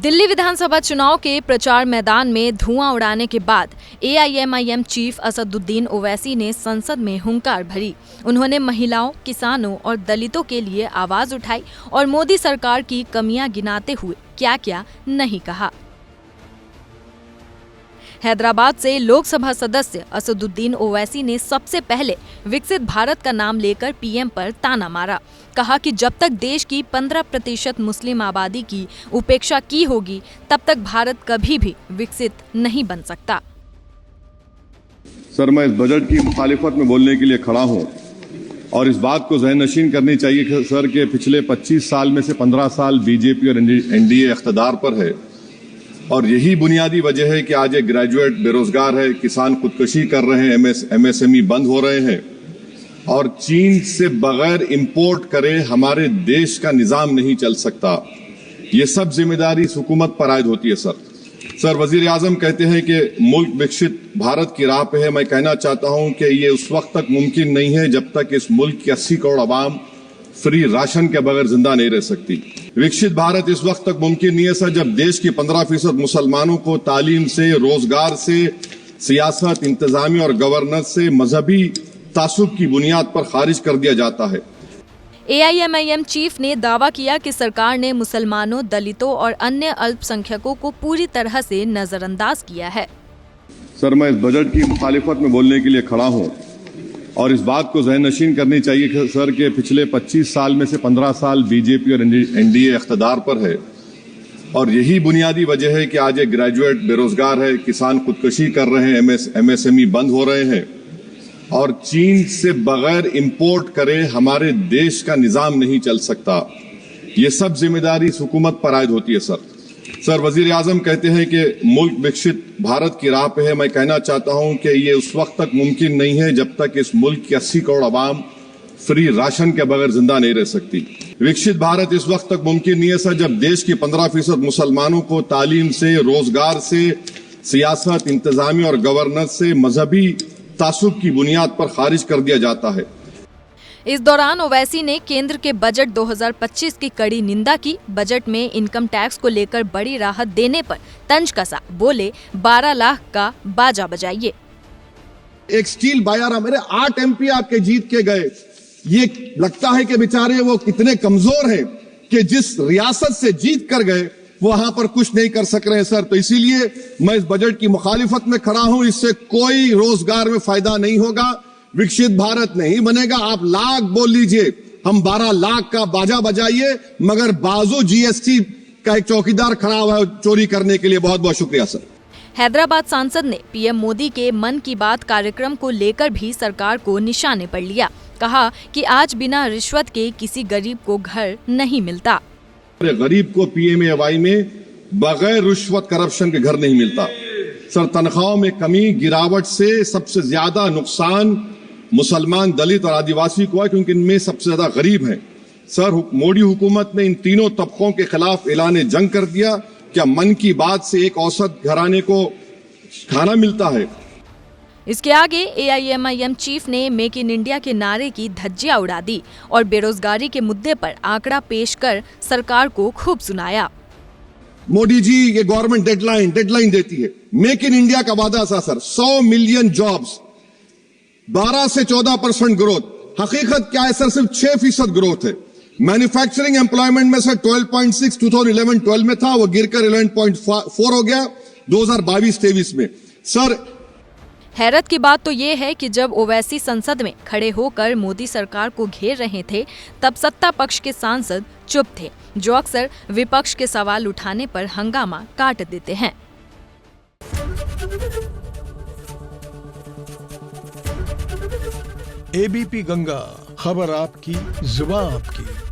दिल्ली विधानसभा चुनाव के प्रचार मैदान में धुआं उड़ाने के बाद एआईएमआईएम चीफ असदुद्दीन ओवैसी ने संसद में हुंकार भरी। उन्होंने महिलाओं, किसानों और दलितों के लिए आवाज उठाई और मोदी सरकार की कमियां गिनाते हुए क्या क्या नहीं कहा। हैदराबाद से लोकसभा सदस्य असदुद्दीन ओवैसी ने सबसे पहले विकसित भारत का नाम लेकर पीएम पर ताना मारा। कहा कि जब तक देश की 15% मुस्लिम आबादी की उपेक्षा की होगी तब तक भारत कभी भी विकसित नहीं बन सकता। सर, मैं इस बजट की मुखालिफत में बोलने के लिए खड़ा हूं और इस बात को ज़हन-नशीन करनी चाहिए कि सर के पिछले 25 साल में से 15 साल बीजेपी और एनडीए इख्तिदार पर है और यही बुनियादी वजह है कि आज एक ग्रेजुएट बेरोजगार है, किसान खुदकुशी कर रहे हैं, एमएसएमई बंद हो रहे हैं और चीन से बगैर इंपोर्ट करे हमारे देश का निजाम नहीं चल सकता। ये सब जिम्मेदारी इस हुकूमत पर आयद होती है। सर, वजीर आजम कहते हैं कि मुल्क विकसित भारत की राह पे है। मैं कहना चाहता हूं कि ये उस वक्त तक मुमकिन नहीं है जब तक इस मुल्क की 80 करोड़ आवाम फ्री राशन के बगैर जिंदा नहीं रह सकती। विकसित भारत इस वक्त तक मुमकिन नहीं है सर जब देश की 15% मुसलमानों को तालीम से, रोजगार से, सियासत, इंतजामिया और गवर्नेंस से मजहबी तासुब की बुनियाद पर खारिज कर दिया जाता है। एआईएमआईएम चीफ ने दावा किया कि सरकार ने मुसलमानों, दलितों और अन्य अल्पसंख्यकों को पूरी तरह से नजरअंदाज किया है। सर, मैं इस बजट की मुखालिफत में बोलने के लिए खड़ा हूं और इस बात को ज़हन-नशीन करनी चाहिए कि सर के पिछले 25 साल में से 15 साल बीजेपी और एनडीए इख्तिदार पर है और यही बुनियादी वजह है कि आज एक ग्रेजुएट बेरोजगार है, किसान खुदकुशी कर रहे हैं, एमएसएमई बंद हो रहे हैं और चीन से बगैर इंपोर्ट करे हमारे देश का निजाम नहीं चल सकता। ये सब जिम्मेदारी इस हुकूमत पर आयद होती है। सर, वजीर आजम कहते हैं कि मुल्क विकसित भारत की राह पे है। मैं कहना चाहता हूं कि ये उस वक्त तक मुमकिन नहीं है जब तक इस मुल्क की 80 करोड़ आवाम फ्री राशन के बगैर जिंदा नहीं रह सकती। विकसित भारत इस वक्त तक मुमकिन नहीं है सर जब देश की 15% मुसलमानों को तालीम से, रोजगार से, सियासत, इंतजामिया और गवर्नेंस से मजहबी तासुब की बुनियाद पर खारिज कर दिया जाता है। इस दौरान ओवैसी ने केंद्र के बजट 2025 की कड़ी निंदा की। बजट में इनकम टैक्स को लेकर बड़ी राहत देने पर तंज कसा। बोले 12 लाख का बाजा बजाइए। एक स्टील बायारा मेरे 8 एमपी आपके जीत के गए। ये लगता है कि बेचारे वो कितने कमजोर हैं कि जिस रियासत से जीत कर गए वहां पर कुछ नहीं कर सक रहे हैं। सर, तो इसीलिए मैं इस बजट की मुखालिफत में खड़ा हूं। इससे कोई रोजगार में फायदा नहीं होगा, विकसित भारत नहीं बनेगा। आप लाख बोल लीजिए, हम 12 लाख का बाजा बजाइए, मगर बाजू जीएसटी का एक चौकीदार खड़ा हुआ है चोरी करने के लिए। बहुत बहुत शुक्रिया सर। हैदराबाद सांसद ने पीएम मोदी के मन की बात कार्यक्रम को लेकर भी सरकार को निशाने पर लिया। कहा कि आज बिना रिश्वत के किसी गरीब को घर नहीं मिलता। गरीब को पीएमएवाई में बगैर रिश्वत करप्शन के घर नहीं मिलता। सर, तनख्वाहों में कमी, गिरावट से सबसे ज्यादा नुकसान मुसलमान, दलित और आदिवासी को है क्योंकि इनमें सबसे ज्यादा गरीब हैं। सर, मोदी हुकूमत ने इन तीनों तबकों के खिलाफ ऐलान जंग कर दिया। क्या मन की बात से एक औसत घराने को खाना मिलता है? इसके आगे एआईएमआईएम चीफ ने मेक इन इंडिया के नारे की धज्जियां उड़ा दी और बेरोजगारी के मुद्दे पर आंकड़ा पेश कर सरकार को खूब सुनाया। मोदी जी, ये गवर्नमेंट डेडलाइन देती है। मेक इन इंडिया का वादा था सर, 100 मिलियन जॉब्स, 12 से 14% ग्रोथ। हकीकत क्या है सर? सिर्फ 6% ग्रोथ है। मैन्युफैक्चरिंग एम्प्लॉयमेंट में सर 12.6 2011-12 में था, वो गिरकर 11.4 हो गया 2022-23 में। सर, हैरत की बात तो ये है कि जब ओवैसी संसद में खड़े होकर मोदी सरकार को घेर रहे थे तब सत्ता पक्ष के सांसद चुप थे, जो अक्सर विपक्ष के सवाल उठाने पर हंगामा काट देते हैं। एबीपी गंगा, खबर आपकी, जुबान आपकी।